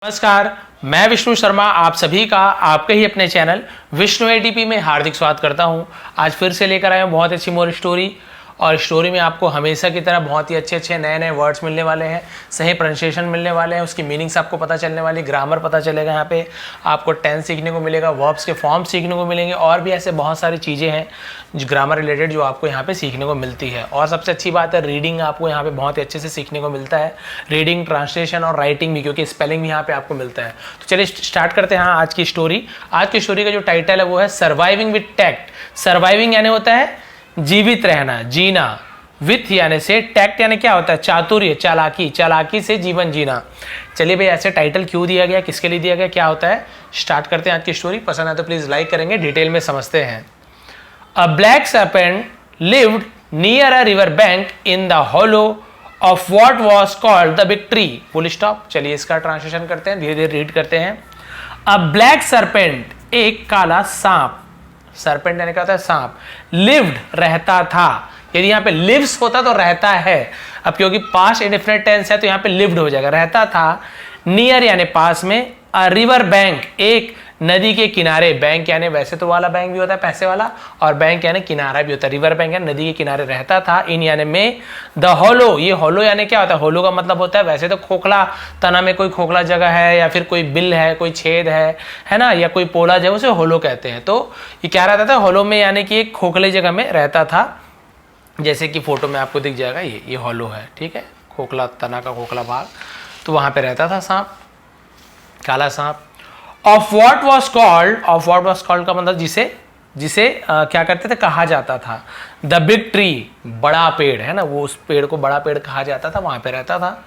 नमस्कार, मैं विष्णु शर्मा आप सभी का आपके ही अपने चैनल विष्णु एटीपी में हार्दिक स्वागत करता हूं। आज फिर से लेकर आया हूं बहुत अच्छी मोर स्टोरी। और स्टोरी में आपको हमेशा की तरह बहुत ही अच्छे नए वर्ड्स मिलने वाले हैं, सही प्रोनाउंसिएशन मिलने वाले हैं, उसकी मीनिंग्स आपको पता चलने वाली, ग्रामर पता चलेगा। यहाँ पे आपको टेंस सीखने को मिलेगा, वर्ब्स के फॉर्म सीखने को मिलेंगे और भी ऐसे बहुत सारी चीज़ें हैं जो ग्रामर रिलेटेड जो आपको यहाँ पे सीखने को मिलती है। और सबसे अच्छी बात है, रीडिंग आपको यहाँ पे बहुत ही अच्छे से सीखने को मिलता है, रीडिंग, ट्रांसलेशन और राइटिंग भी, क्योंकि स्पेलिंग भी यहाँ पे आपको मिलता है। तो चलिए स्टार्ट करते हैं आज की स्टोरी। आज की स्टोरी का जो टाइटल है वो है सर्वाइविंग विथ टैक्ट। सर्वाइविंग यानी होता है जीवित रहना, जीना, विथ यानी से, टैक्ट यानी क्या होता है, चातुर्य, चालाकी, चालाकी से जीवन जीना। चलिए भाई, ऐसे टाइटल क्यों दिया गया, किसके लिए दिया गया, क्या होता है, स्टार्ट करते हैं आज की स्टोरी। पसंद है तो प्लीज लाइक करेंगे, डिटेल में समझते हैं। A black serpent lived near a river bank in the hollow of what was called the big tree. Full stop. चलिए इसका ट्रांसलेशन करते हैं, धीरे धीरे रीड करते हैं। अ ब्लैक सर्पेंट, एक काला सांप, सर्पेंट यानी क्या होता है, सांप, लिव्ड रहता था। यदि यहाँ पे लिव्स होता तो रहता है, अब क्योंकि पास्ट इंडेफिनिट टेंस है तो यहाँ पे लिव्ड हो जाएगा, रहता था। नियर यानी पास में, अ रिवर बैंक, एक नदी के किनारे, बैंक यानी वैसे तो वाला बैंक भी होता है पैसे वाला, और बैंक यानी किनारा भी होता है, रिवर बैंक यानी नदी के किनारे रहता था। इन यानी में, द हॉलो, ये हॉलो यानी क्या होता है, हॉलो का मतलब होता है वैसे तो खोखला, तना में कोई खोखला जगह है या फिर कोई बिल है, कोई छेद है ना, या कोई पोला जो है उसे हॉलो कहते हैं। तो ये क्या रहता था, हॉलो में यानी कि एक खोखले जगह में रहता था, जैसे कि फोटो में आपको दिख जाएगा, ये हॉलो है, ठीक है, खोखला, तना का खोखला भाग, तो वहां पे रहता था सांप, काला सांप। Of what was called, of what was called का मतलब जिसे क्या करते थे, कहा जाता था। द बिग ट्री, बड़ा पेड़ है ना, वो उस पेड़ को बड़ा पेड़ कहा जाता था, वहां पे रहता था।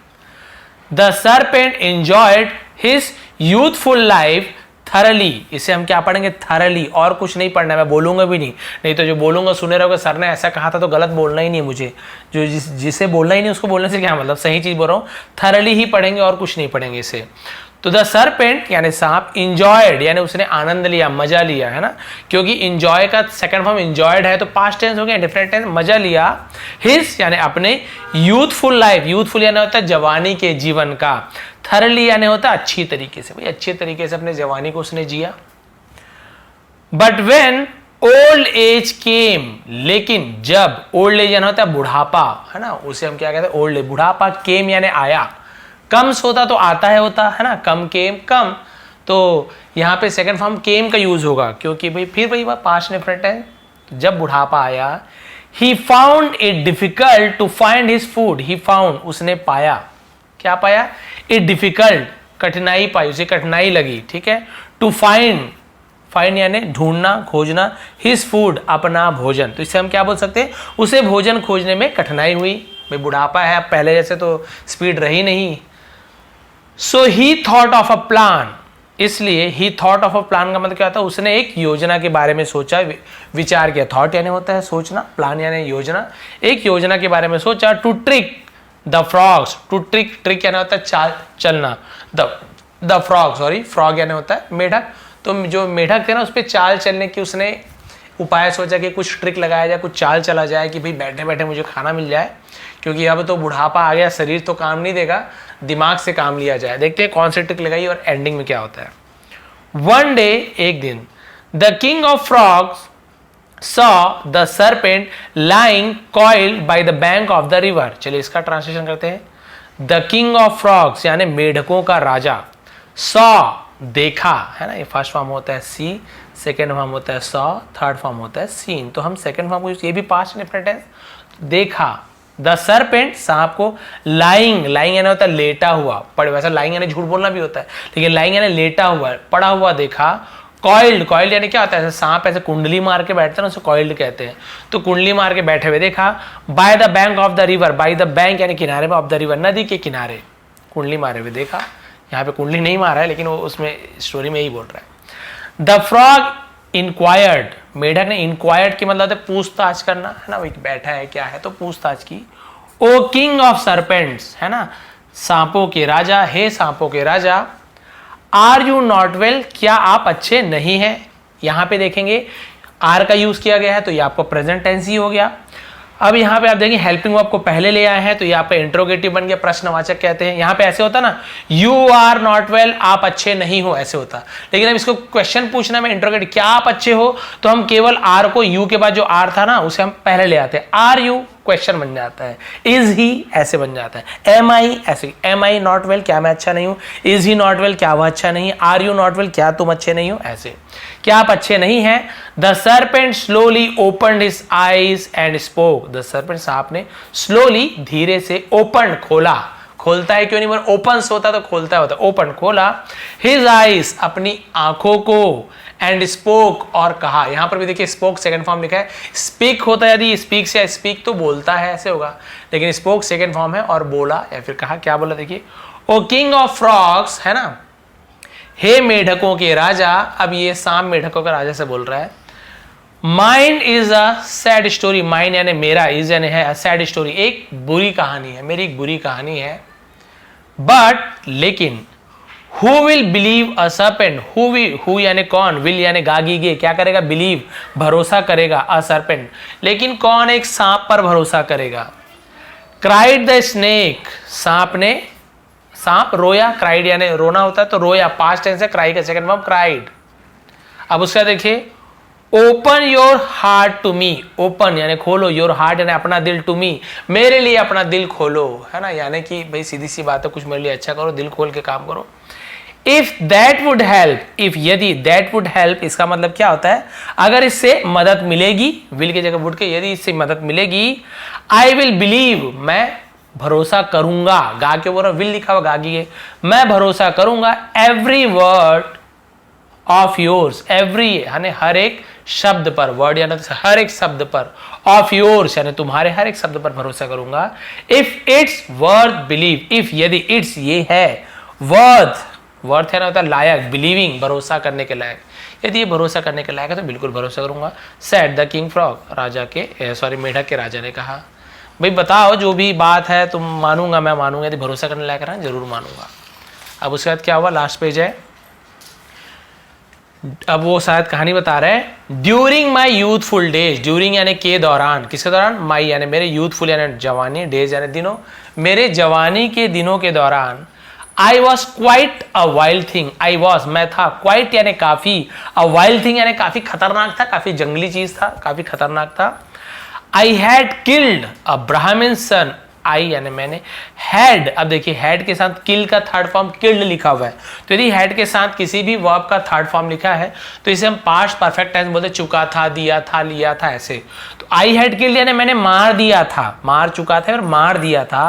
The serpent enjoyed his youthful life thoroughly, इसे हम क्या पढ़ेंगे, थरली, और कुछ नहीं पढ़ना है, मैं बोलूंगा भी नहीं तो जो बोलूंगा सुने रहोगे, सर ने ऐसा कहा था तो गलत बोलना ही नहीं है मुझे, जो जिसे बोलना ही नहीं उसको बोलने से क्या मतलब, सही चीज बोल रहा हूँ, थरली ही पढ़ेंगे और कुछ नहीं पढ़ेंगे इसे। तो द सर्पेंट यानी सांप, इंजॉयड यानी उसने आनंद लिया, मजा लिया, है ना, क्योंकि इंजॉय का सेकंड फॉर्म इंजॉयड है तो पास्ट टेंस हो गया, डिफरेंट टेंस, मजा लिया। हिज यानी अपने, यूथफुल लाइफ, यूथफुल यानी होता है जवानी के जीवन का, थरली यानी होता है अच्छी तरीके से, भाई अच्छे तरीके से अपने जवानी को उसने जिया। बट वेन ओल्ड एज केम, लेकिन जब, ओल्ड एज यानी होता है बुढ़ापा, है ना, उसे हम क्या कहते हैं, ओल्ड एज, बुढ़ापा, केम यानी आया, कम्स होता तो आता है ना, कम केम कम, तो यहाँ पे सेकंड फॉर्म केम का यूज होगा, क्योंकि भाई फिर वही बात, पास्ट डिफरेंट है, जब बुढ़ापा आया। He found it difficult to find his food, he found उसने पाया, क्या पाया, इट डिफिकल्ट, कठिनाई पाई, उसे कठिनाई लगी, ठीक है, टू फाइंड, फाइंड यानी ढूंढना, खोजना, हिज फूड अपना भोजन, तो इससे हम क्या बोल सकते हैं, उसे भोजन खोजने में कठिनाई हुई, भाई बुढ़ापा है, पहले जैसे तो स्पीड रही नहीं। So he thought of a plan, इसलिए he thought of a plan का मतलब क्या होता है, उसने एक योजना के बारे में सोचा, विचार किया, थॉट यानी होता है सोचना, प्लान यानी योजना, एक योजना के बारे में सोचा। To trick the frogs, to trick, trick यानी होता है चाल चलना, द फ्रॉग, सॉरी, फ्रॉग यानी होता है मेढक, तो जो मेढक थे ना उस पर चाल चलने की उसने उपाय सोचा कि कुछ ट्रिक लगाया जाए, कुछ चाल चला जाए कि भाई बैठे बैठे मुझे खाना मिल जाए, क्योंकि अब तो बुढ़ापा आ गया, शरीर तो काम नहीं देगा, दिमाग से काम लिया जाए। देखते हैं कौन सी ट्रिक लगाई और एंडिंग में क्या होता है। वन डे, एक दिन, the king of frogs saw the serpent lying coiled by the bank of the river. चलिए इसका ट्रांसलेशन करते हैं। द किंग ऑफ फ्रॉग्स यानी मेढकों का राजा, सॉ देखा, है ना, ये फर्स्ट फॉर्म होता है सी, सेकेंड फॉर्म होता है सॉ, थर्ड फॉर्म होता है सीन, तो हम सेकेंड फॉर्म को, ये भी पास्ट डिफरेंट है, देखा। द सर्पेंट, सांप को, लाइंग, लाइंग यानी होता है लेटा हुआ, पड़े, वैसा लाइंग यानी झूठ बोलना भी होता है, लेकिन लाइंग यानी लेटा हुआ, पड़ा हुआ देखा। कॉइल्ड, कॉइल्ड यानी क्या होता है, ऐसे सांप ऐसे कुंडली मार के बैठते हैं ना, उसे कॉइल्ड कहते हैं, तो कुंडली मार के बैठे हुए देखा। Bye the bank of the river, bye the bank यानी किनारे में, ऑफ द रिवर नदी के किनारे, कुंडली मारे हुए देखा, यहाँ पे कुंडली नहीं मारा है लेकिन वो उसमें स्टोरी में यही बोल रहा है। द फ्रॉग इंक्वायर्ड, मेढक ने, इंक्वायर्ड की मतलब है पूछताछ करना, है ना, वो बैठा है क्या है तो पूछताछ की। ओ किंग ऑफ सर्पेंट्स, है ना, सांपों के राजा, हे सांपों के राजा, आर यू नॉट वेल, क्या आप अच्छे नहीं हैं। यहां पे देखेंगे आर का यूज किया गया है तो ये आपको प्रेजेंट टेंस ही हो गया। अब यहाँ पे आप देखेंगे हेल्पिंग वर्ब को पहले ले आए हैं तो ये आपका इंट्रोगेटिव बन गया, प्रश्नवाचक कहते हैं। यहाँ पे ऐसे होता ना, यू आर नॉट वेल, आप अच्छे नहीं हो, ऐसे होता। लेकिन अब इसको क्वेश्चन पूछना में इंट्रोगेटिव, क्या आप अच्छे हो, तो हम केवल आर को, यू के बाद जो आर था ना उसे हम पहले ले आते हैं। आर यू क्वेश्चन बन जाता है, इज ही ऐसे बन जाता है, एम आई ऐसे, एम आई नॉट वेल, क्या मैं अच्छा नहीं हूं, इज ही नॉट वेल, क्या वह अच्छा नहीं है, आर यू नॉट वेल, क्या तुम अच्छे नहीं हो, ऐसे, क्या आप अच्छे नहीं हैं। The serpent slowly opened his eyes and spoke, the serpent, सांप ने, स्लोली धीरे से, ओपन खोला, खोलता है क्यों नहीं बोल, ओपन होता तो खोलता होता, ओपन खोला, हिज आईज अपनी आंखों को, एंड स्पोक और कहा। यहां पर भी देखिए स्पोक सेकंड फॉर्म लिखा है, स्पीक होता है यदि स्पीक से, स्पीक तो बोलता है ऐसे होगा, लेकिन स्पोक सेकंड फॉर्म है और बोला या फिर कहा। क्या बोला देखिए, ओ किंग ऑफ फ्रॉग्स, है ना, हे मेढकों के राजा। अब ये सांप मेढकों के राजा से बोल रहा है। Mind is a sad story, mind यानी मेरा, इज यानी है, सैड स्टोरी एक बुरी कहानी है, मेरी एक बुरी कहानी है। बट लेकिन who will believe a serpent, who यानी कौन, विल यानी गागी गे, क्या करेगा, बिलीव भरोसा करेगा, अ सर्पेंट लेकिन कौन एक सांप पर भरोसा करेगा। क्राइड द स्नेक, सांप ने, सांप रोया, क्राइड यानी रोना होता है तो रोया, पास्ट टेंस है, क्राई का सेकंड फॉर्म क्राइड। अब उसका देखिए, open your heart to me, open यानी खोलो, योर हार्ट यानी अपना दिल, टू मी मेरे लिए अपना दिल खोलो, है ना, यानी कि भाई सीधी सी बात है, कुछ मेरे लिए अच्छा करो, दिल खोल के काम करो। If that would help, if यदि, दैट वुड हेल्प इसका मतलब क्या होता है, अगर इससे मदद मिलेगी, विल की जगह वुड के, यदि इससे मदद मिलेगी, आई विल बिलीव, मैं भरोसा करूंगा, गा के बोल रहा, विल लिखा हुआ गागी है, मैं भरोसा करूंगा, every word of yours, every यानी हर एक शब्द पर, वर्ड यानी हर एक शब्द पर, ऑफ योर्स यानी तुम्हारे हर एक शब्द पर भरोसा करूंगा। If it's worth believe, if यदि इट्स ये है, वर्थ, वर्थ है ना होता है लायक, बिलीविंग भरोसा करने के लायक, यदि ये भरोसा करने के लायक है तो बिल्कुल भरोसा करूंगा। सेड द किंग फ्रॉग, राजा के सॉरी मेढक के राजा ने कहा। भाई बताओ जो भी बात है तुम, मानूंगा, मैं मानूंगा, यदि भरोसा करने लायक है जरूर मानूंगा। अब उसके बाद क्या हुआ, लास्ट पेज है, अब वो शायद कहानी बता रहे हैं। During my youthful days, during यानी के दौरान, किसके दौरान, माई यानी मेरे, यूथफुल यानी जवानी, डेज यानी दिनों, मेरे जवानी के दिनों के दौरान, I was quite a wild thing, I was मैं था, क्वाइट यानी काफी, अ वाइल्ड थिंग यानी काफी खतरनाक था, काफी जंगली चीज था, काफी खतरनाक था। आई हैड किल्ड अ ब्राह्मण सन, आई यानी मैंने, हैड, अब देखिए हैड के साथ किल का थर्ड फॉर्म किल्ड लिखा हुआ है, तो यदि हैड के साथ किसी भी वर्ब का थर्ड फॉर्म लिखा है तो इसे हम पास्ट परफेक्ट टेंस बोलते, चुका था, दिया था, लिया था, ऐसे। तो आई हैड किल्ड यानी मैंने मार दिया था, मार चुका था और मार दिया था।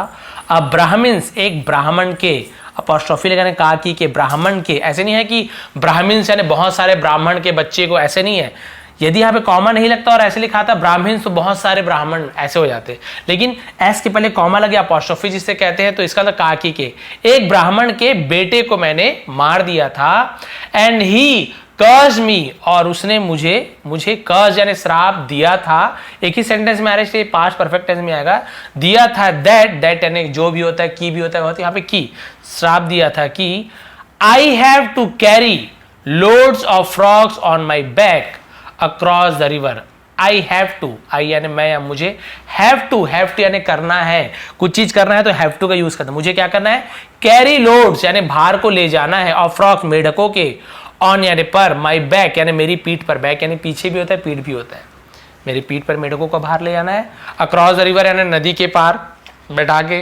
अब ब्राह्मण्स, एक ब्राह्मण के, अपॉस्ट्रोफी लगाने का की के, ब्राह्मण के, ऐसे नहीं है कि ब्राह्मण्स यानी बहुत सारे ब्राह्मण के बच्चे को, ऐसे नहीं है। यदि यहाँ पे कॉमा नहीं लगता और ऐसे लिखा था ब्राह्मण तो बहुत सारे ब्राह्मण ऐसे हो जाते, लेकिन एस के पहले कॉमा लगे, अपॉस्ट्रोफी जिसे कहते हैं, तो इसका मतलब काकी के, एक ब्राह्मण के बेटे को मैंने मार दिया था। एंड ही कर्ज मी, और उसने मुझे कर्ज यानी श्राप दिया था, एक ही सेंटेंस में आ रहा है, पास्ट परफेक्ट टेंस में आएगा, दिया था, दैट यानी जो भी होता है, की भी होता है, यहाँ पे की, श्राप दिया था कि I have to carry loads of frogs on my back across the river. I have to, I यानी मैं या मुझे, हैव टू यानी करना है, कुछ चीज करना है तो हैव टू का यूज करना है, मुझे क्या करना है, कैरी लोड्स यानी भार को ले जाना है, ऑफ फ्रॉग्स मेढकों के, ऑन यानी पर, माई बैक यानी मेरी पीठ पर, बैक यानी पीछे भी होता है, पीठ भी होता है, मेरी पीठ पर मेढकों का भार ले जाना है, अक्रॉस द रिवर यानी नदी के पार बैठा के।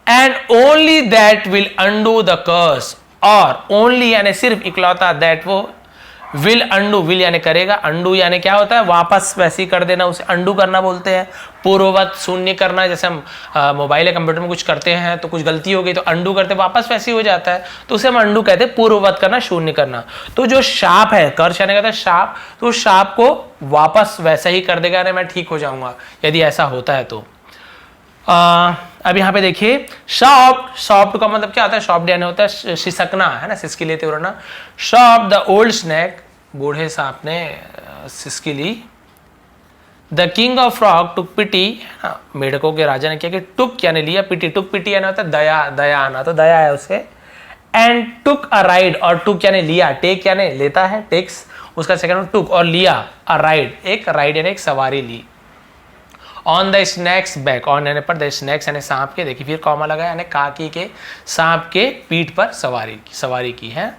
And only that will undo the curse, और ओनली यानी सिर्फ इकलौता, दैट वो, विल अंडू, विल यानी करेगा, अंडू यानी क्या होता है, वापस वैसे ही कर देना, उसे अंडू करना बोलते हैं, पूर्ववत शून्य करना, जैसे हम मोबाइल या कंप्यूटर में कुछ करते हैं तो कुछ गलती हो गई तो अंडू करते वापस वैसे ही हो जाता है, तो उसे हम अंडू कहते हैं, पूर्ववत करना, शून्य करना। तो जो शाप है, कर्ष यानी कहता है शाप, तो शाप को वापस वैसा ही कर देगा, मैं ठीक हो जाऊंगा यदि ऐसा होता है तो। अब यहाँ पे देखिए शॉप्ड, शॉप्ड का मतलब क्या होता है, शॉप्ड यानी होता है सिसकना, है ना, सिसकी लेते हुए ना। शॉप द ओल्ड स्नैक, बूढ़े सांप ने सिसकी ली। द किंग ऑफ फ्रॉग टुक पिटी, मेढकों के राजा ने क्या कि टुक यानी लिया, पिटी, टुक पिटी यानी होता है दया, दया आना, तो दया है उसे। एंड टुक अ राइड, और टुक यानी लिया, टेक यानी लेता है, टेक्स उसका सेकंड टुक, और लिया अ राइड, एक राइड यानी एक सवारी ली। On the snake's back, on यानी पर, द स्नैक्स यानी सांप के, देखिए फिर कॉमा लगा यानी काकी के सांप के पीठ पर सवारी की है।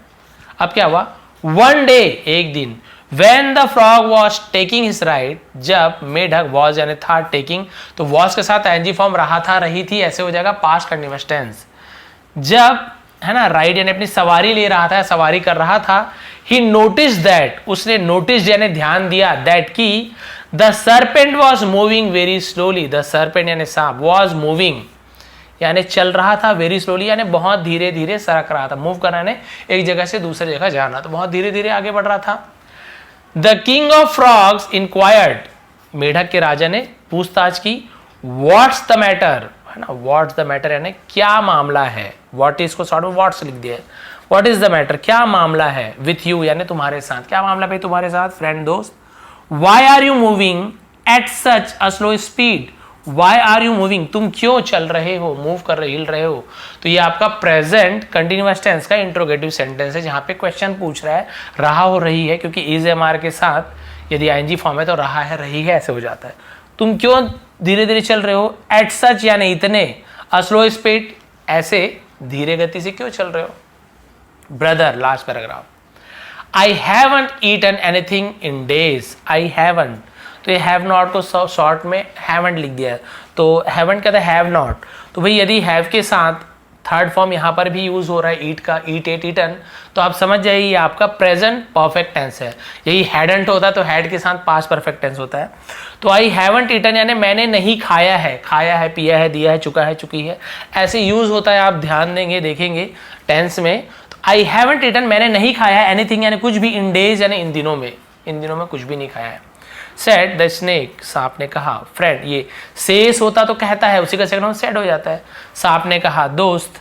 अब क्या हुआ, वन डे एक दिन, when the frog was taking his ride, जब मेढक was यानी था taking, तो was के साथ ing फॉर्म रहा था रही थी, ऐसे हो जाएगा पास्ट कंटिन्यूअस टेंस। जब है ना राइड यानी अपनी सवारी ले रहा था, सवारी कर रहा था, he noticed that, उसने नोटिस यानी ध्यान दिया, that की the serpent was moving very slowly, the serpent यानी सांप was moving यानी चल रहा था, वेरी स्लोली यानी बहुत धीरे धीरे सरक रहा था, मूव करना यानी एक जगह से दूसरी जगह जाना, तो बहुत धीरे धीरे आगे बढ़ रहा था। The king of frogs inquired, मेढक के राजा ने पूछताछ की, व्हाट्स द मैटर, है ना, व्हाट्स द मैटर यानी क्या मामला है, व्हाट इज को शॉर्ट में व्हाट्स लिख दिया, व्हाट इज द मैटर क्या मामला है, विथ यू यानी तुम्हारे साथ, क्या मामला भाई तुम्हारे साथ फ्रेंड दोस्त, why are you moving at such a slow speed, why are you moving तुम क्यों चल रहे हो, मूव कर रहे, हिल रहे हो, तो ये आपका प्रेजेंट कंटिन्यूअस टेंस का इंट्रोगेटिव सेंटेंस है, जहां पे क्वेश्चन पूछ रहा है, रहा हो रही है, क्योंकि इज एम आर के साथ यदि आईएनजी फॉर्म है तो रहा है रही है ऐसे हो जाता है। तुम क्यों धीरे धीरे चल रहे हो, एट सच यानी इतने, अ स्लो स्पीड ऐसे धीरे गति से क्यों चल रहे हो। Brother, last paragraph, I haven't eaten anything in days, I haven't, तो ये हैव नॉट को शॉर्ट में हैवंट लिख दिया है, तो हैवंट कहता है हैव नॉट, तो भाई यदि हैव के साथ थर्ड फॉर्म यहाँ पर भी यूज हो रहा है ईट का, ईट एट ईटन, तो आप समझ जाइए ये आपका प्रेजेंट परफेक्ट टेंस है। यही हैडंट होता तो हैड के साथ पास्ट परफेक्ट टेंस होता है। तो आई हैवंट ईटन यानी मैंने नहीं खाया है, खाया है, पिया है, दिया है, चुका है, चुकी है, ऐसे यूज होता है, आप ध्यान देंगे देखेंगे टेंस में। तो आई हैवंट ईटन मैंने नहीं खाया है, एनीथिंग यानी कुछ भी, इन डेज यानी इन दिनों में कुछ भी नहीं खाया है। सेड द स्नेक, सांप ने कहा, फ्रेंड, ये सेस होता तो कहता है, उसी का सेकंड सेड हो जाता है। सांप ने कहा, दोस्त,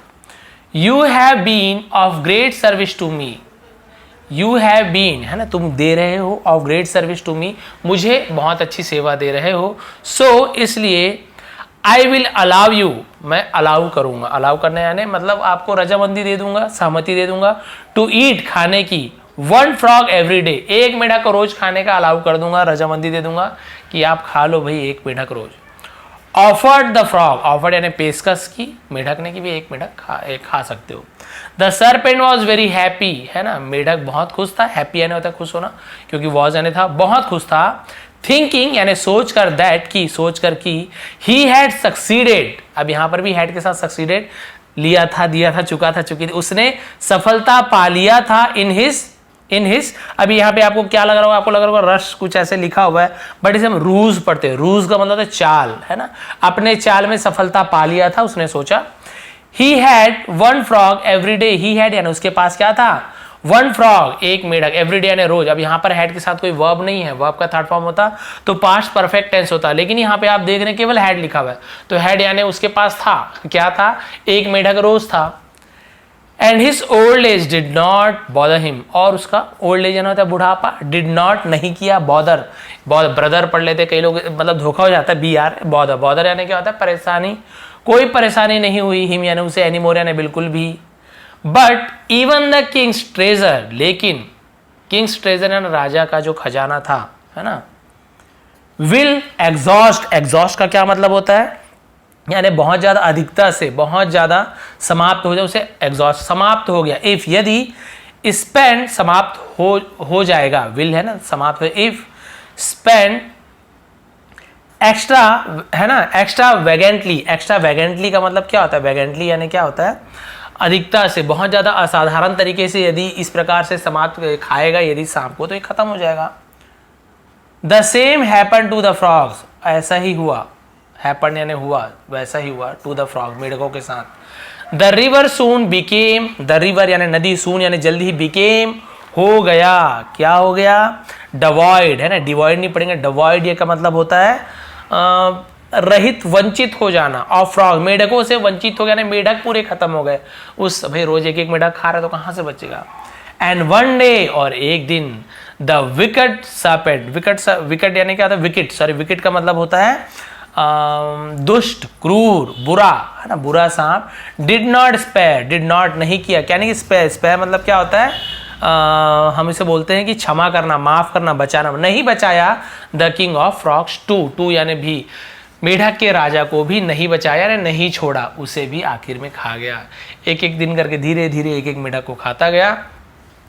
you have been of great service to me, you have been है ना तुम दे रहे हो, of great service to me मुझे बहुत अच्छी सेवा दे रहे हो, सो इसलिए आई विल अलाउ यू, मैं अलाउ करूंगा, अलाउ करने यानी मतलब आपको रजामंदी दे दूंगा, सहमति दे दूंगा, टू ईट खाने की, वन फ्रॉग एवरी डे, एक मेढक को रोज खाने का अलाउ कर दूंगा, रजामंदी दे दूंगा कि आप खा लो भाई एक मेढक रोज। ऑफर्ड द फ्रॉग, ऑफर्ड यानी पेशकश की, मेढक ने कि भी एक मेढक खा सकते हो। The serpent was very happy, है ना, मेढक बहुत खुश था, हैप्पी यानी होता है खुश होना, क्योंकि वॉज यानी था, बहुत खुश था, थिंकिंग यानी सोच कर, दैट की सोच कर की, ही हैड सक्सीडेड, अब यहां पर भी हैड के साथ सक्सीडेड लिया था, दिया था, चुका था, चुकी थी, उसने सफलता पा लिया था, इन हिज, अभी यहाँ पे आपको क्या लग रहा होगा, आपको लग रहा होगा रश कुछ ऐसे लिखा हुआ है, बट इसे हम रूज पढ़ते हैं, रूज का मतलब है चाल, है ना, अपने चाल में सफलता पा लिया था, उसने सोचा। He had one frog every day, he had यानी उसके पास क्या था, वन फ्रॉग एक मेढक, एवरी डे यानी रोज, अब यहाँ पर हैड के साथ कोई वर्ब नहीं है, वर्ब का थर्ड फॉर्म होता तो पास्ट परफेक्ट टेंस होता, लेकिन यहाँ पे आप देख रहे हैं केवल हैड लिखा हुआ है, तो हैड यानी उसके पास था, क्या था, एक मेढक रोज था। And his old age did not bother him, और उसका ओल्ड एज होता है बुढ़ापा, डिड नॉट नहीं किया, बॉदर, ब्रदर पढ़ लेते कई लोग, मतलब धोखा हो जाता है, बी आर, बॉदर, बॉदर यानी क्या होता है परेशानी, कोई परेशानी नहीं हुई, हिम यानी उसे, एनीमोर यानी बिल्कुल भी। But even the Kings treasure, लेकिन किंग्स ट्रेजर यानी राजा का जो खजाना था, है ना, विल एग्जॉस्ट, एग्जॉस्ट का क्या मतलब होता है, यानी बहुत ज्यादा, अधिकता से बहुत ज्यादा समाप्त हो जाए, उसे एग्जॉस्ट, समाप्त हो गया। इफ यदि, स्पेंड समाप्त हो जाएगा, विल है ना समाप्त हो, इफ स्पेंड एक्स्ट्रा, है ना, एक्स्ट्रा वैगेंटली, एक्स्ट्रा वैगेंटली का मतलब क्या होता है, वैगेंटली यानी क्या होता है, अधिकता से, बहुत ज्यादा असाधारण तरीके से यदि इस प्रकार से समाप्त खाएगा यदि सांप को, तो ये खत्म हो जाएगा। The same happen to the frogs, ऐसा ही हुआ, हैपन यानी हुआ, वैसा ही हुआ, टू द फ्रॉग मेढकों के साथ। The river soon became, the river यानी नदी, सून यानी जल्दी ही, बिकेम हो गया, क्या हो गया, डिवॉइड, है ना, डिवॉइड नहीं पढ़ेंगे, डिवॉइड ये का मतलब होता है रहित, वंचित हो जाना, ऑफ फ्रॉग, मेढकों से वंचित हो गया, मेढक पूरे खत्म हो गए, उस भाई रोज एक एक मेढक खा रहा है तो कहां से बचेगा। एंड वन डे, और एक दिन, द विकेट सर्पेंट, विकेट यानी क्या होता है, विकेट, सॉरी, विकेट का मतलब होता है दुष्ट, क्रूर, बुरा, है ना, बुरा सांप, did not spare, did not नहीं किया, क्या नहीं, स्पेयर, स्पेयर मतलब क्या होता है, हम इसे बोलते हैं कि क्षमा करना, माफ करना, बचाना, नहीं बचाया, the king of frogs too, too यानी भी, मेढक के राजा को भी नहीं बचाया ने नहीं छोड़ा, उसे भी आखिर में खा गया। एक एक दिन करके धीरे धीरे एक एक मेढक को खाता गया।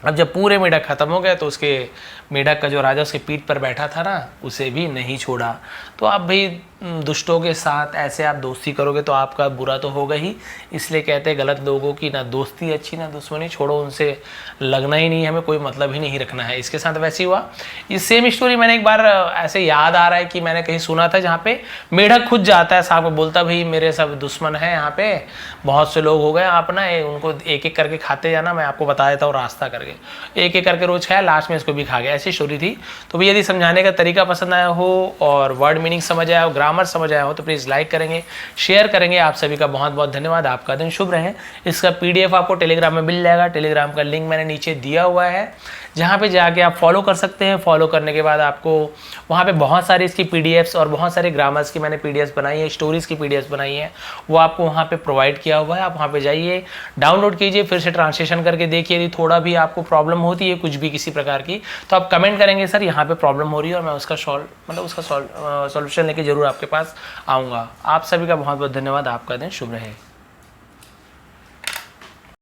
अब जब पूरे मेढक खत्म हो गए तो उसके मेढक का जो राजा उसके पीठ पर बैठा था ना, उसे भी नहीं छोड़ा। तो आप भाई दुष्टों के साथ ऐसे आप दोस्ती करोगे तो आपका बुरा तो होगा ही। इसलिए कहते हैं गलत लोगों की ना दोस्ती अच्छी ना दुश्मनी, छोड़ो उनसे लगना ही नहीं, हमें कोई मतलब ही नहीं रखना है। इसके साथ वैसे ही हुआ। ये सेम स्टोरी मैंने एक बार ऐसे याद आ रहा है कि मैंने कहीं सुना था, जहाँ पे मेढक खुद जाता है साहब को, बोलता भाई मेरे सब दुश्मन हैं यहाँ पे, बहुत से लोग हो गए, आप ना उनको एक एक करके खाते जाना, मैं आपको बता देता हूँ रास्ता करके। एक एक करके रोज खाया, लास्ट में इसको भी खा गया। ऐसी स्टोरी थी। तो भैया यदि समझाने का तरीका पसंद आया हो और वर्ड मीनिंग समझ आया हो, ग्रामर समझ आया हो, तो प्लीज़ लाइक करेंगे, शेयर करेंगे। आप सभी का बहुत बहुत धन्यवाद। आपका दिन शुभ रहे। इसका PDF आपको टेलीग्राम में मिल जाएगा। टेलीग्राम का लिंक मैंने नीचे दिया हुआ है, जहाँ पे जाके आप फॉलो कर सकते हैं। फॉलो करने के बाद आपको वहाँ पे बहुत सारी इसकी PDFs और बहुत सारे ग्रामर्स की मैंने PDFs बनाई है, स्टोरीज़ की PDFs बनाई है, वो आपको वहाँ पे प्रोवाइड किया हुआ है। आप वहाँ पे जाइए, डाउनलोड कीजिए, फिर से ट्रांसलेशन करके देखिए। यदि थोड़ा भी आपको प्रॉब्लम होती है कुछ भी किसी प्रकार की, तो आप कमेंट करेंगे सर यहाँ पे प्रॉब्लम हो रही है, और मैं उसका सॉल्यूशन लेके जरूर आपके पास आऊँगा। आप सभी का बहुत बहुत धन्यवाद। आपका दिन शुभ रहे।